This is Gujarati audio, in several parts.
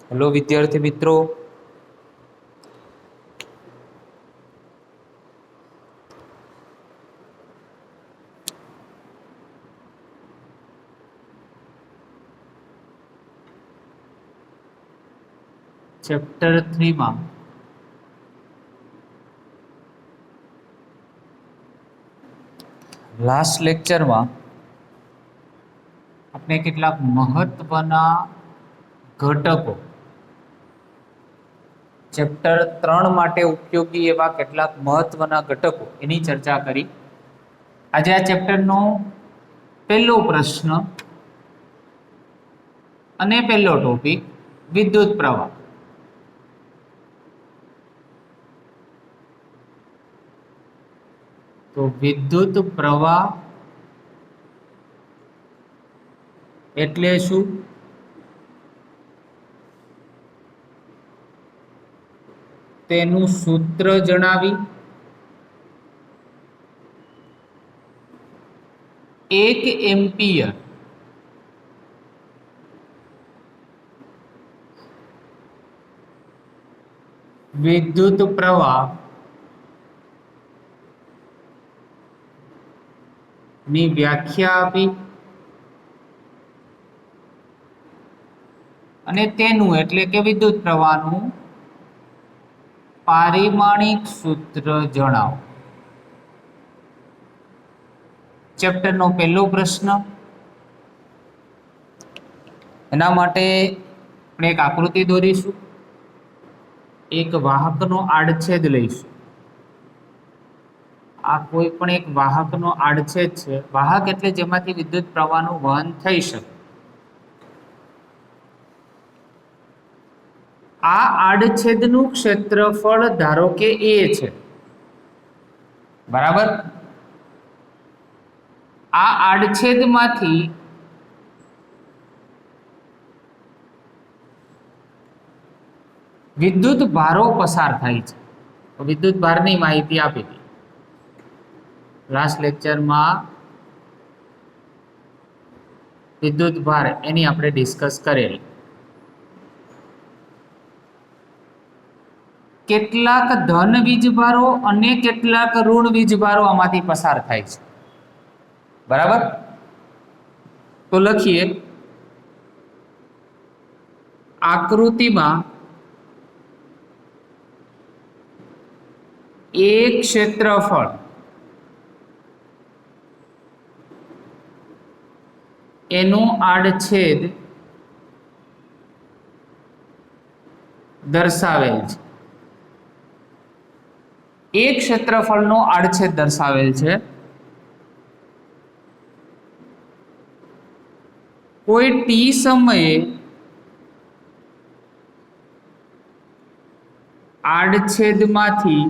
હેલો વિદ્યાર્થી મિત્રો, ચેપ્ટર 3 માં લાસ્ટ લેક્ચરમાં આપણે કેટલાક મહત્વના ઘટકો ચેપ્ટર 3 માટે ઉપયોગી એવા કેટલાક મહત્વના ઘટકો એની ચર્ચા કરી. આજે આ ચેપ્ટરનો પહેલો પ્રશ્ન અને પહેલો ટોપિક વિદ્યુત પ્રવાહ. તો વિદ્યુત પ્રવાહ એટલે શું? તેનું સૂત્ર જણાવી, 1 એમ્પિયર વિદ્યુત પ્રવાહ ની વ્યાખ્યા આપી અને તેનું એટલે કે વિદ્યુત પ્રવાહનું પારિમાણિક સૂત્ર જણાવો. ચેપ્ટરનો પહેલો પ્રશ્ન. એના માટે આપણે એક આકૃતિ દોરીશું, એક વાહકનો આડછેદ લઈશું. આ કોઈ પણ એક વાહકનો આડછેદ છે. વાહક એટલે જેમાંથી વિદ્યુત પ્રવાહનું વહન થઈ શકે. આ આડછેદનું ક્ષેત્રફળ ધારો કે A છે, બરાબર. આ આડછેદમાંથી વિદ્યુત ભારો પસાર થાય છે. વિદ્યુત ભારની માહિતી આપી હતી લાસ્ટ લેક્ચરમાં. વિદ્યુત ભાર એની આપણે ડિસ્કસ કરેલી. કેટલાક ધન વીજભારો અને કેટલાક ઋણ વીજભારો આમાંથી પસાર થાય છે, બરાબર. તો લખીએ, આકૃતિમાં એક ક્ષેત્રફળ એનું આડછેદ દર્શાવેલ છે. એક ક્ષેત્રફળનો આડછેદ દર્શાવેલ છે. કોઈ ટી સમયે આડછેદમાંથી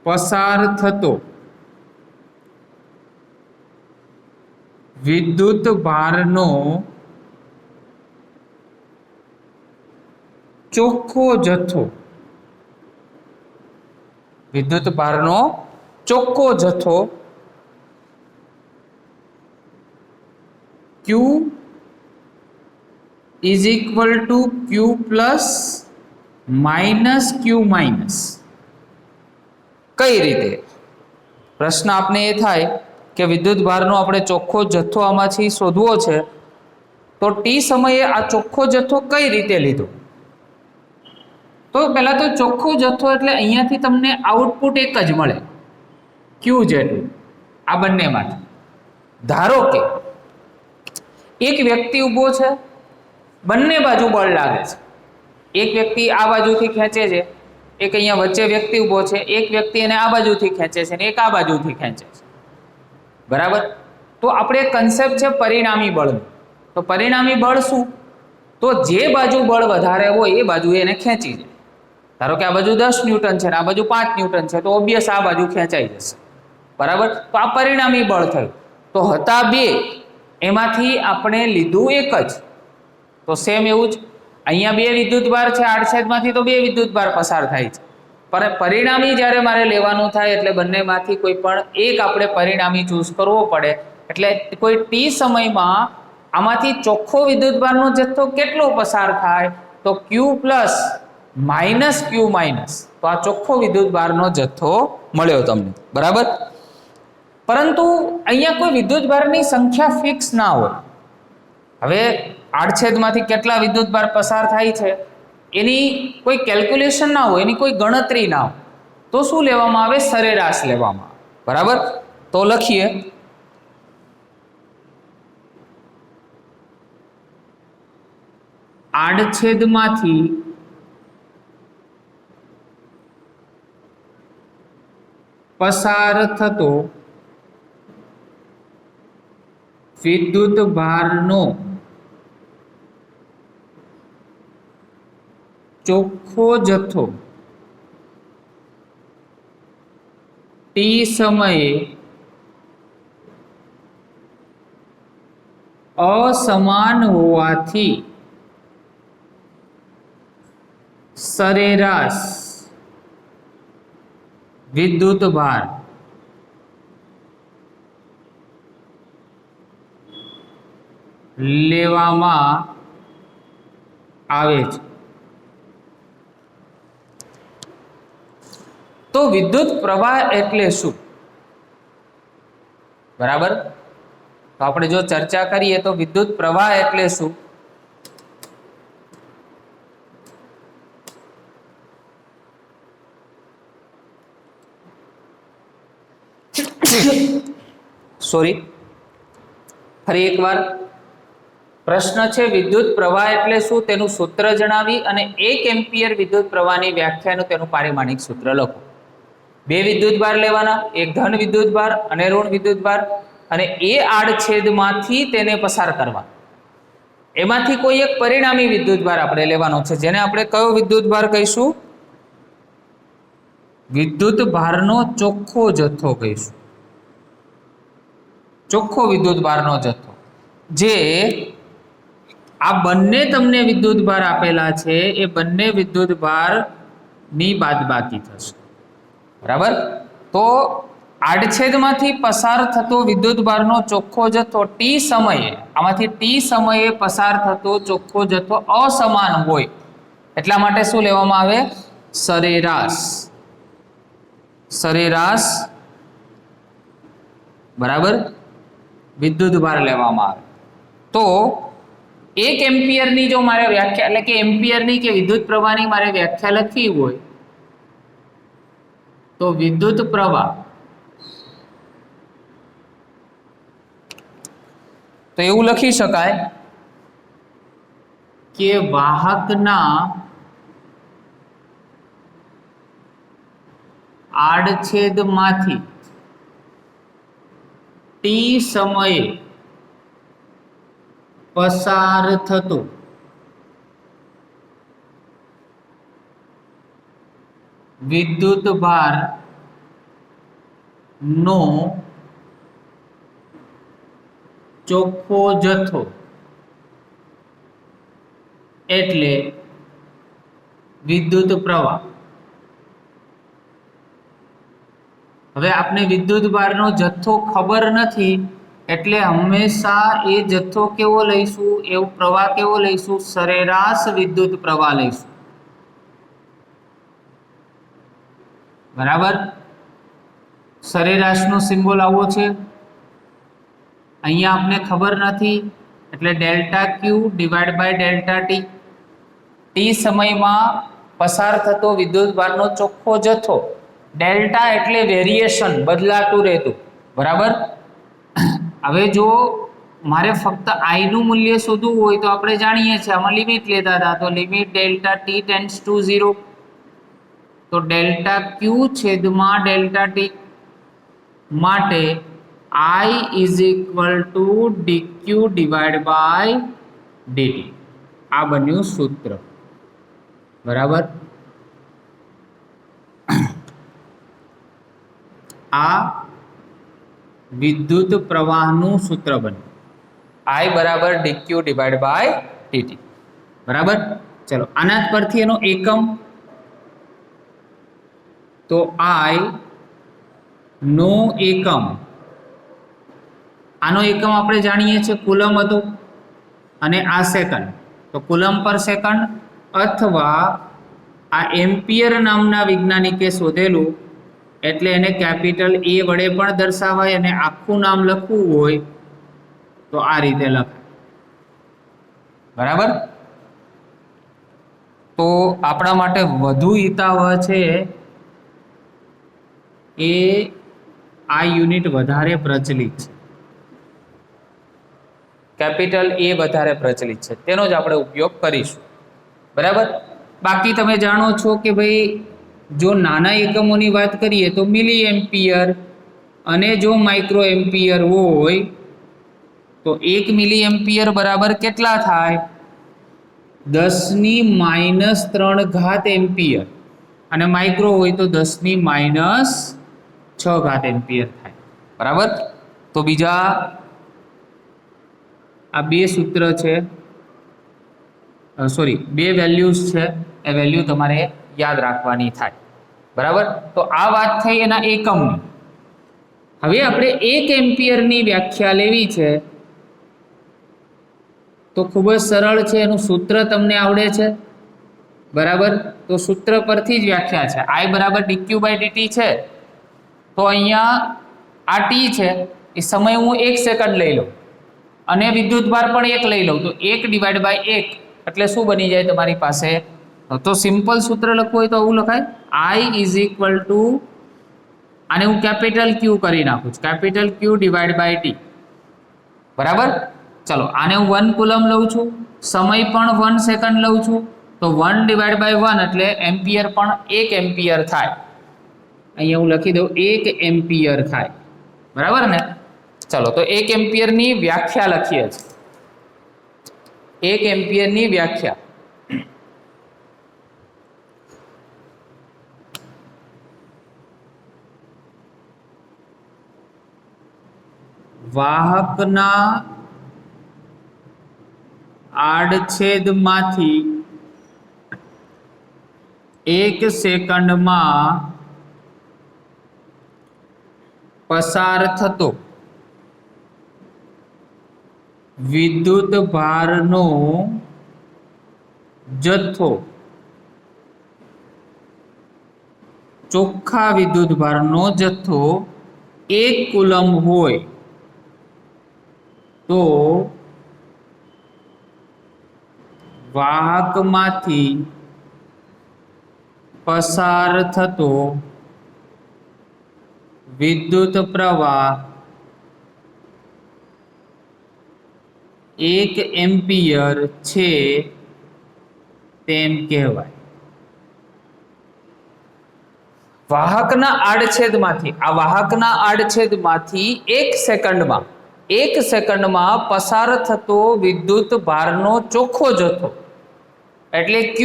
પસાર થતો વિદ્યુત ભારનો ચોખ્ખો જથ્થો, વિદ્યુત ભારનો ચોખ્ખો જથ્થો Q is equal to Q plus minus Q minus. કઈ રીતે? પ્રશ્ન આપને એ થાય કે વિદ્યુત ભારનો આપણે ચોખ્ખો જથ્થો આમાંથી શોધવો છે, તો ટી સમયે આ ચોખ્ખો જથ્થો કઈ રીતે લીધો? તો પહેલા તો ચોખ્ખો જથ્થો એટલે અહીંયાથી તમને આઉટપુટ એક જ મળે, Q જેટલું, આ બંનેમાંથી. ધારો કે એક વ્યક્તિ ઊભો છે, બંને બાજુ બળ લાગે છે. એક વ્યક્તિ આ બાજુથી ખેંચે છે, એક અહીંયા વચ્ચે વ્યક્તિ ઊભો છે, એક વ્યક્તિ એને આ બાજુથી ખેંચે છે ને એક આ બાજુથી ખેંચે છે, બરાબર. તો આપણે કન્સેપ્ટ છે પરિણામી બળનો. તો પરિણામી બળ શું? તો જે બાજુ બળ વધારે હોય એ બાજુ એને ખેંચી જાય. ધારો કે આ બાજુ 10 ન્યૂટન છે ને આ બાજુ 5 ન્યૂટન છે, તો ઓબ્વિયસ આ બાજુ ખેંચાઈ જશે, બરાબર. તો આ પરિણામી બળ થયું. તો હતા બે, એમાંથી આપણે લીધું એક જ. તો સેમ એવું જ અહીંયા બે વિદ્યુત ભાર છે, આડછેદમાંથી તો બે વિદ્યુત ભાર પસાર થાય છે. પણ પરિણામી જ્યારે મારે લેવાનું થાય એટલે બંનેમાંથી કોઈ પણ એક આપણે પરિણામી ચૂઝ કરવો પડે. એટલે કોઈ ટી સમયમાં આમાંથી ચોખ્ખો વિદ્યુતભારનો જથ્થો કેટલો પસાર થાય તો Q plus minus Q minus, તો આ ચોખ્ખો વિદ્યુતભારનો જથ્થો મળ્યો તમને, બરાબર। પરંતુ અહીંયા કોઈ વિદ્યુતભારની સંખ્યા ફિક્સ ના હોય। હવે આડછેદમાંથી કેટલા વિદ્યુતભાર પસાર થાય છે એની કોઈ કેલ્ક્યુલેશન ના હોય, એની કોઈ ગણતરી ના હોય, તો શું લેવામાં આવે? સરેરાશ લેવામાં આવે, બરાબર। તો લખીએ આડછેદમાંથી પસાર થતો વિદ્યુતભારનો ચોખ્ખો જથ્થો ટી સમયે અસમાન હોવાથી સરેરાશ વિદ્યુતભાર લેવામાં આવે છે। તો વિદ્યુત પ્રવાહ એટલે શું? બરાબર, તો આપણે જો ચર્ચા કરીએ તો વિદ્યુત પ્રવાહ એટલે શું? સોરી, ફરી એકવાર પ્રશ્ન છે, વિદ્યુત પ્રવાહ એટલે શું તેનું સૂત્ર જણાવી અને 1 એમ્પિયર વિદ્યુત પ્રવાહની વ્યાખ્યાનું તેનું પારિમાણિક સૂત્ર લખો। બે વિદ્યુતભાર લેવાના, એક ધન વિદ્યુતભાર અને ઋણ વિદ્યુતભાર, અને એ આડછેદમાંથી તેને પસાર કરવા, એમાંથી કોઈ એક પરિણામી વિદ્યુતભાર આપણે લેવાનો છે, જેને આપણે કયો વિદ્યુતભાર કહીશું? વિદ્યુતભારનો ચોખ્ખો જથ્થો કહીશું, ચોખ્ખો વિદ્યુતભારનો જથ્થો, જે આ બંને તમને વિદ્યુતભાર આપેલા છે એ બંને વિદ્યુતભાર ની બાદબાકી થશે, બરાબર। તો આડછેદમાંથી પસાર થતો વિદ્યુતભારનો ચોખ્ખો જથ્થો ટી સમયે, આમાંથી ટી સમયે પસાર થતો ચોખ્ખો જથ્થો અસમાન હોય એટલા માટે શું લેવામાં આવે? સરેરાશ, સરેરાશ, બરાબર, વિદ્યુતભાર લેવામાં આવે। તો 1 એમ્પિયરની જો મારે વ્યાખ્યા, એટલે કે એમ્પિયરની કે વિદ્યુત પ્રવાહની મારે વ્યાખ્યા લખવી હોય તો વિદ્યુત પ્રવાહ તો એવું લખી શકાય કે વાહકના આડછેદમાંથી ટી સમયે પસાર થતો વિદ્યુતભાર નો ચોખ્ખો જથ્થો એટલે વિદ્યુત પ્રવાહ। હવે આપણે વિદ્યુતભારનો જથ્થો ખબર નથી એટલે હંમેશા એ જથ્થો કેવો લઈશું? એવું પ્રવાહ કેવો લઈશું? સરેરાશ વિદ્યુત પ્રવાહ લઈશું, બરાબર। સરેરાશનો સિમ્બોલ આવો છે, અહીંયા આપણે ખબર નથી એટલે delta Q divide by delta T, T સમયમાં પસાર થતો વિદ્યુતભારનો ચોખ્ખો જથ્થો, ડેલ્ટા એટલે વેરિએશન, બદલાતું રહેતું, બરાબર। હવે જો મારે ફક્ત આઈ નું મૂલ્ય શોધવું હોય તો આપણે જાણીએ છીએ આમાં લિમિટ લેતા હતા, તો limit delta T tends to 0, તો ડેલ્ટા ક્યુ છેદમાં ડેલ્ટા ટી માટે I is equal to dq divided by dt, આ બન્યું સૂત્ર, બરાબર। આ વિદ્યુત પ્રવાહનું સૂત્ર બન્યું, I બરાબર dq divided by dt, બરાબર। ચલો આના પરથી એનો એકમ, તો I નો એકમ આનો એકમ આપણે જાણીએ છીએ કુલમ હતો અને આ સેકન્ડ, તો કુલમ પર સેકન્ડ અથવા આ એમ્પિયર નામના વૈજ્ઞાનિકે શોધેલું એટલે એને કેપિટલ એ વડે પણ દર્શાવાય અને આખું નામ લખવું હોય તો આ રીતે લખાય. બરાબર. તો આપણા માટે વધુ હિતાવહ છે એ આ યુનિટ વધારે પ્રચલિત છે, કેપિટલ એ વધારે પ્રચલિત છે, તેનો જ આપણે ઉપયોગ કરીશું. બરાબર. બાકી તમે જાણો છો કે ભાઈ જો નાના એકમોની વાત કરીએ તો મિલી એમ્પિયર અને જો માઇક્રો એમ્પિયર હોય તો 1 મિલી એમ્પિયર બરાબર કેટલા થાય? 10⁻³ એમ્પિયર અને માઇક્રો હોય તો 10⁻6 એમ્પિયર થાય. બરાબર. તો બીજા આ બે સૂત્ર છે, સોરી બે વેલ્યુઝ છે, એ વેલ્યુ તમારે યાદ રાખવાની થાય. બરાબર. તો આ વાત થઈ એના એકમની. હવે આપણે 1 એમ્પિયરની વ્યાખ્યા લેવી છે તો ખૂબ જ સરળ છે, એનું સૂત્ર તમને આવડે છે. બરાબર. તો સૂત્ર પરથી જ વ્યાખ્યા છે. I બરાબર dq/dt છે, તો અહીંયા આ ટી છે એ સમય હું 1 સેકન્ડ લઈ લઉં અને વિદ્યુતભાર પણ 1 લઈ લઉં તો 1/1 એટલે શું બની જાય તમારી પાસે? તો સિમ્પલ સૂત્ર લખવું હોય તો આવું લખાય, I આને હું કેપિટલ Q કરી નાખું છું, કેપિટલ Q/T. બરાબર. ચલો આને હું 1 કુલમ લઉં છું, સમય પણ 1 સેકન્ડ લઉં છું, તો 1/1 એટલે એમ્પિયર પણ 1 એમ્પિયર થાય. અહીંયા હું લખી દઉં 1 એમ્પિયર થાય. બરાબર ને. ચલો તો 1 એમ્પિયરની વ્યાખ્યા લખીએ છીએ. 1 એમ્પિયરની વ્યાખ્યા વાહકના આડછેદમાંથી 1 સેકન્ડમાં પસાર થતો વિદ્યુત ભારનો જથ્થો ચોખ્ખા વિદ્યુત ભારનો જથ્થો 1 કુલમ હોય તો વાહકમાંથી પસાર થતો વિદ્યુત પ્રવાહ 1 એમ્પિયર છે તેમ કહેવાય. વાહકના આડછેદમાંથી 1 સેકન્ડમાં પસાર થતો વિદ્યુત ભારનો ચોખ્ખો જથ્થો એટલે Q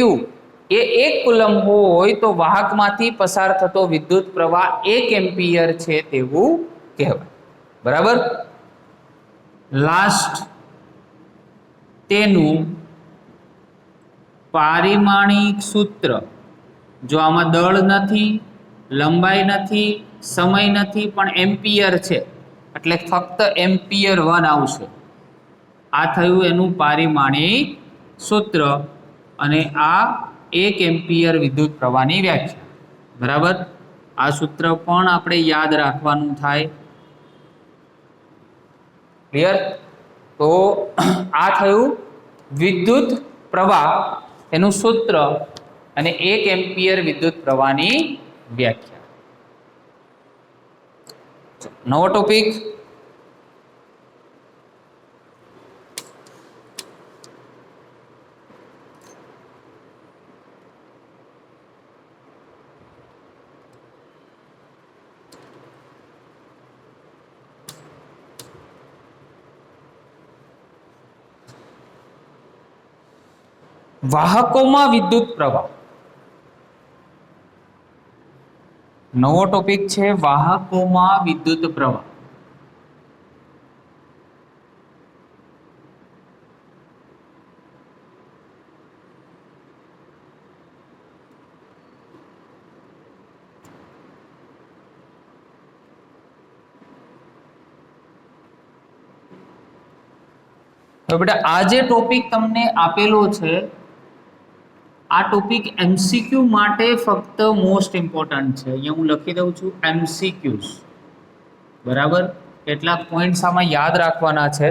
એ 1 કુલમ હોય તો વાહકમાંથી પસાર થતો વિદ્યુત પ્રવાહ 1 એમ્પિયર છે તેવું કહેવાય. બરાબર. લાસ્ટ તેનું પારિમાણિક સૂત્ર, જો આમાં દળ નથી, લંબાઈ નથી, સમય નથી, પણ એમ્પિયર છે એટલે ફક્ત એમ્પિયર 1 આવશે. આ થયું એનું પારિમાણિક સૂત્ર અને આ 1 એમ્પિયર વિદ્યુત પ્રવાહની વ્યાખ્યા. બરાબર. આ સૂત્ર પણ આપણે યાદ રાખવાનું થાય. ક્લિયર. તો આ થયું વિદ્યુત પ્રવાહ એનું સૂત્ર અને 1 એમ્પિયર વિદ્યુત પ્રવાહની વ્યાખ્યા. નવો ટોપિક વાહકોમાં વિદ્યુત પ્રવાહ. નવો ટોપિક છે વાહકોમાં વિદ્યુત પ્રવાહ. तो बेटा आज टॉपिक तमने आपेलो छे आ टॉपिक एमसीक्यू माटे फक्त मोस्ट इम्पोर्टન્ટ छे। अहींया हूँ लखी दઉં છું एमसीक्यूज बराबर। કેટલાક પોઈન્ટ્સ આમાં યાદ રાખવાના છે।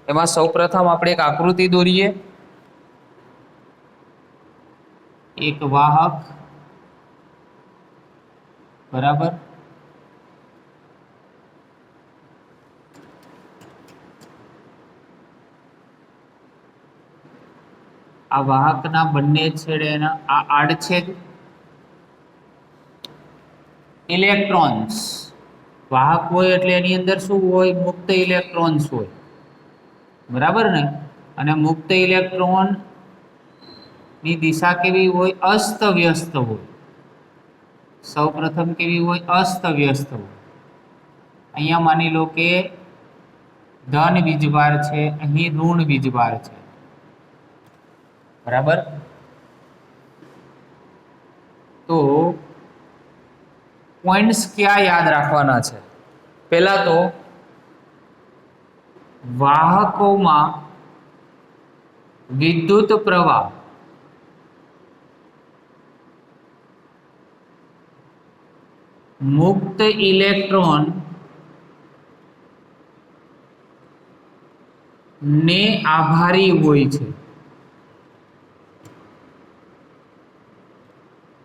એમાં સૌપ્રથમ આપણે એક આકૃતિ દોરીએ। એક વાહક બરાબર, આ વાહકના બંને છેડે એના આ આડછેદ ઇલેક્ટ્રોન્સ, વાહક હોય એટલે એની અંદર શું હોય? મુક્ત ઇલેક્ટ્રોન્સ હોય, બરાબર ને। અને મુક્ત ઇલેક્ટ્રોન ની દિશા કેવી હોય? અસ્ત વ્યસ્ત હોય। સૌપ્રથમ કેવી હોય? અસ્ત વ્યસ્ત હોય। અહીંયા માની લો કે ધન વીજભાર છે, અહીં ઋણ વીજભાર છે, બરાબર। તો પોઈન્ટ્સ ક્યાં યાદ રાખવાના છે? પહેલા તો વાહકોમાં વિદ્યુત પ્રવાહ મુક્ત ઇલેક્ટ્રોન ને આભારી હોય છે।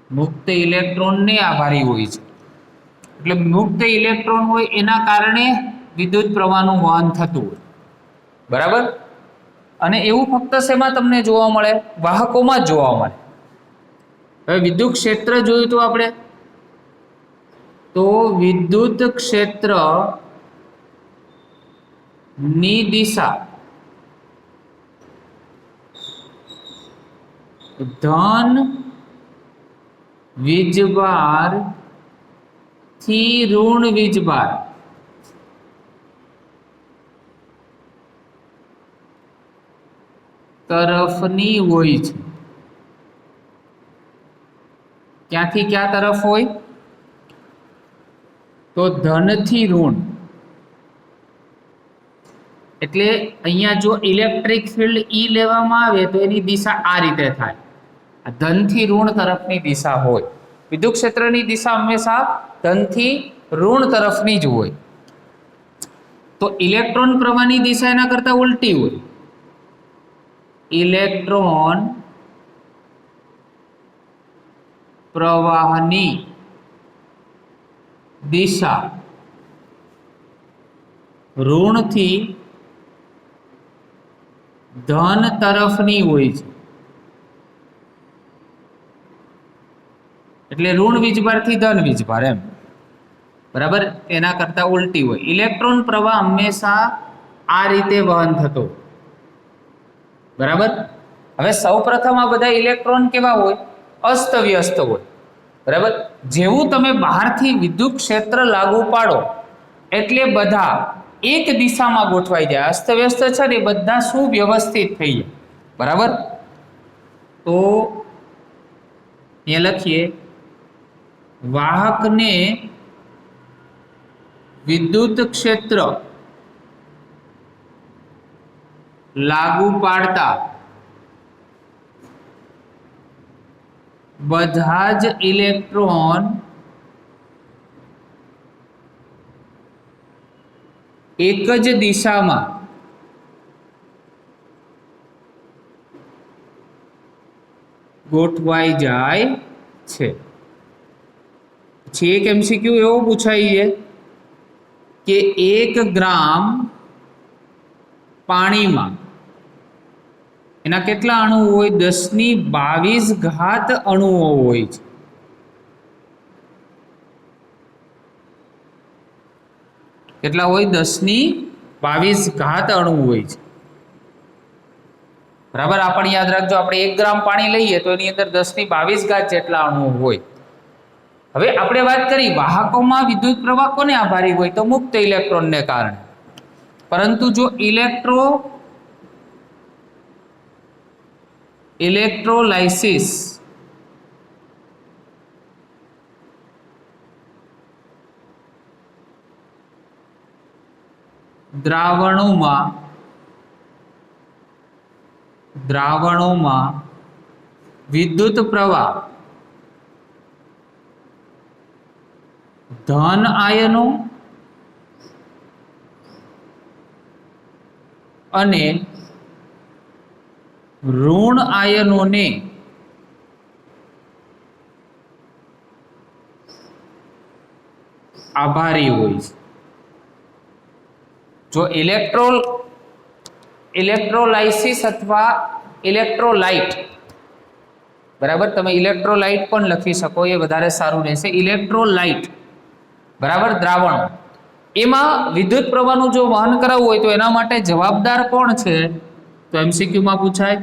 મુક્ત ઇલેક્ટ્રોન ને આભારી હોય છે એટલે મુક્ત ઇલેક્ટ્રોન હોય એના કારણે વિદ્યુત પ્રવાહનું વહન થતું હોય, બરાબર। અને એવું ફક્ત શેમાં તમને જોવા મળે? વાહકોમાં જ જોવા મળે। હવે વિદ્યુત ક્ષેત્ર જોયું તો આપણે, તો વિદ્યુત ક્ષેત્ર ની દિશા ધન વીજભાર થી ઋણ વીજભાર તરફની હોય છે। ક્યાંથી ક્યાં તરફ હોય? તો ધન થી ઋણ। એટલે અહીંયા જો ઇલેક્ટ્રિક ફિલ્ડ ઈ લેવામાં આવે તો એની દિશા આ રીતે થાય, ધન થી ઋણ તરફની દિશા હોય। વિદ્યુત ક્ષેત્રની દિશા હંમેશા ધન થી ઋણ તરફની જ હોય। તો ઇલેક્ટ્રોન પ્રવાહની દિશા એના કરતા ઉલટી હોય। ઇલેક્ટ્રોન પ્રવાહની દિશા ઋણ થી ધન તરફની હોય છે, એટલે ઋણ વીજભાર થી ધન વીજભાર એમ, બરાબર। એના કરતા ઉલટી હોય। ઇલેક્ટ્રોન પ્રવાહ હંમેશા આ રીતે વહન થતો, બરાબર। હવે સૌપ્રથમ આ બધા ઇલેક્ટ્રોન કેવા હોય? અસ્ત વ્યસ્ત હોય, બરાબર। જેવું તમે બહારથી વિદ્યુત ક્ષેત્ર લાગુ પાડો એટલે બધા એક દિશામાં ગોઠવાઈ જાય। અસ્ત વ્યસ્ત છે ને બધા સુવ્યવસ્થિત થઈ જાય, બરાબર। તો એ લખીએ વાહકને વિદ્યુત ક્ષેત્ર લાગુ પાડતા બધા જ ઇલેક્ટ્રોન એક જ દિશામાં ગોઠવાઈ જાય છે। પછી એક એમસીક્યુ એવો પૂછાય છે કે 1 ગ્રામ પાણીમાં એના કેટલા અણુ હોય? 1022 અણુઓ હોય છે। કેટલા હોય? 1022 અણુ હોય છે, બરાબર। આ પણ યાદ રાખજો, આપણે 1 ગ્રામ પાણી લઈએ તો એની અંદર 1022 જેટલા અણુઓ હોય। હવે આપણે વાત કરી વાહકોમાં વિદ્યુત પ્રવાહ કોને આભારી હોય? તો મુક્ત ઇલેક્ટ્રોનને કારણે। પરંતુ જો ઇલેક્ટ્રોલાઇસિસ દ્રાવણોમાં દ્રાવણોમાં વિદ્યુત પ્રવાહ ધન આયનો અને ઋણ આયનોને આભારી હોય છે. જો ઇલેક્ટ્રોલાઇસિસ અથવા ઇલેક્ટ્રોલાઇટ, બરાબર, તમે ઇલેક્ટ્રોલાઇટ પણ લખી શકો, એ વધારે સારું રહેશે. ઇલેક્ટ્રોલાઇટ, બરાબર, દ્રાવણ, એમાં વિદ્યુત પ્રવાહનું જો વહન કરાવવું હોય તો એના માટે જવાબદાર કોણ છે? તો એમસીક્યુમાં પૂછાય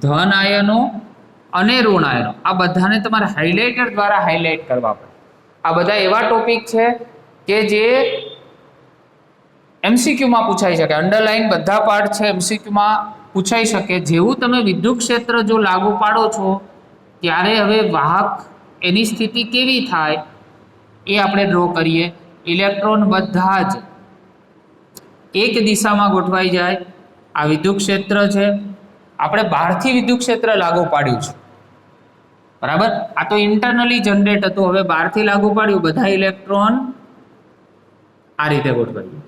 ધન આયનો અને ઋણ આયનો. આ બધાને તમારે હાઇલાઇટર દ્વારા હાઇલાઇટ કરવા પડે. આ બધા એવા ટોપિક છે કે જે એમસીક્યુમાં પૂછાઈ શકે. અંડરલાઈન બધા પાર્ટ છે, એમસીક્યુમાં પૂછાઈ શકે. જેવું તમે વિદ્યુત ક્ષેત્ર જો લાગુ પાડો છો ત્યારે હવે વાહક એની સ્થિતિ કેવી થાય એ આપણે ડ્રો કરીએ. ઇલેક્ટ્રોન બધા જ એક દિશામાં ગોઠવાઈ જાય. આ વિદ્યુત ક્ષેત્ર છે, આપણે બહારથી વિદ્યુત ક્ષેત્ર લાગુ પાડ્યું છે, બરાબર. આ તો ઇન્ટરનલી જનરેટ હતું, હવે બહારથી લાગુ પાડ્યું, બધા ઇલેક્ટ્રોન આ રીતે ગોઠવાય,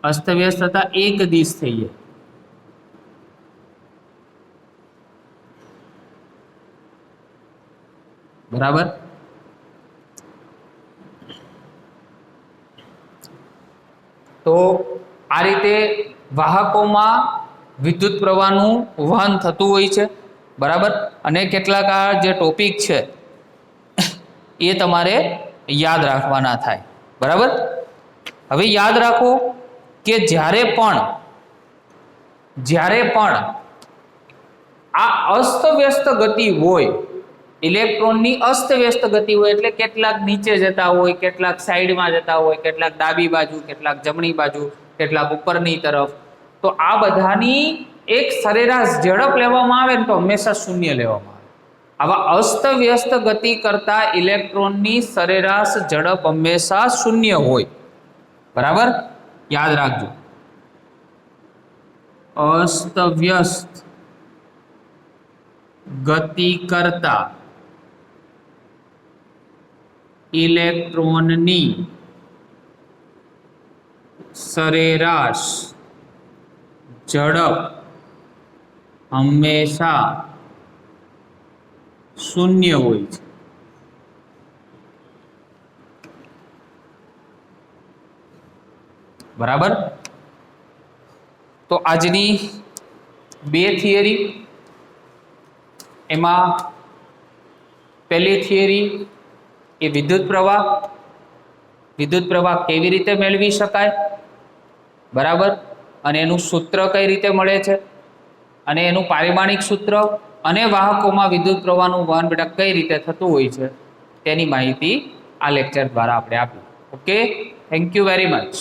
અસ્તવ્યસ્ત થતા એક દિશ થઈ જાય. બરાબર. તો આ રીતે વાહકોમાં વિદ્યુત પ્રવાહનું વહન થતું હોય છે, બરાબર. અને કેટલાક આ જે ટોપિક છે એ તમારે યાદ રાખવાના થાય, બરાબર. હવે યાદ રાખો કે જ્યારે પણ આ અસ્તવ્યસ્ત ગતિ હોય, ઇલેક્ટ્રોનની અસ્તવ્યસ્ત ગતિ હોય, એટલે કેટલાક નીચે જતા હોય, કેટલાક સાઈડમાં જતા હોય, કેટલાક ડાબી બાજુ, કેટલાક જમણી બાજુ, કેટલાક ઉપરની તરફ, તો આ બધાની એક સરેરાશ ઝડપ લેવામાં આવે ને તો હંમેશા શૂન્ય લેવામાં આવે. આવા અસ્તવ્યસ્ત ગતિ કરતા ઇલેક્ટ્રોનની સરેરાશ ઝડપ હંમેશા શૂન્ય હોય, બરાબર. યાદ રાખજો, અસ્તવ્યસ્ત ગતિ કરતા ઇલેક્ટ્રોનની સરેરાશ ઝડપ હંમેશા શૂન્ય હોય છે. બરાબર. તો આજની બે થિયરી, એમાં પહેલી થિયરી એ વિદ્યુત પ્રવાહ કેવી રીતે મેળવી શકાય, બરાબર, અને એનું સૂત્ર કઈ રીતે મળે છે, અને એનું પારિમાણિક સૂત્ર, અને વાહકોમાં વિદ્યુત પ્રવાહનું વહન બેટા કઈ રીતે થતું હોય છે તેની માહિતી આ લેક્ચર દ્વારા આપણે આપી. Okay, thank you very much.